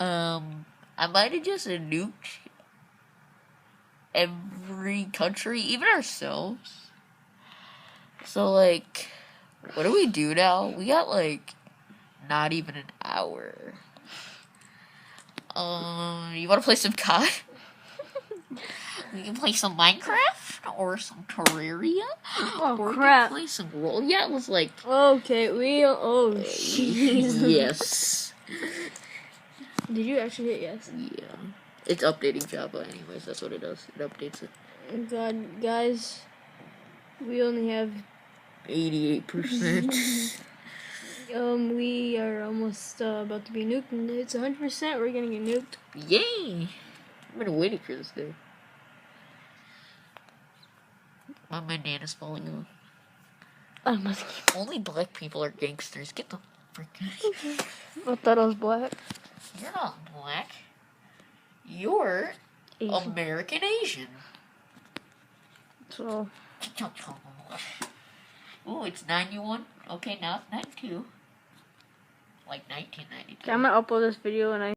I might have just nuked every country, even ourselves. So, like, what do we do now? We got, like, not even an hour. You wanna play some COD? We can play some Minecraft or some Terraria. Oh, or crap. We can play some roll. Yeah, it was like. Okay, oh, jeez. Yes. Did you actually hit yes? Yeah. It's updating Java, anyways. That's what it does. It updates it. God, guys, we only have 88%. we are almost about to be nuked, and it's 100%. We're gonna get nuked. Yay! I've been waiting for this day. My banana's falling off. Only black people are gangsters. Get the frick out. I thought I was black. You're not black. You're Asian. American Asian. So. Ooh, it's 91. Okay, now it's 92. Like 1992. I'm gonna upload this video and I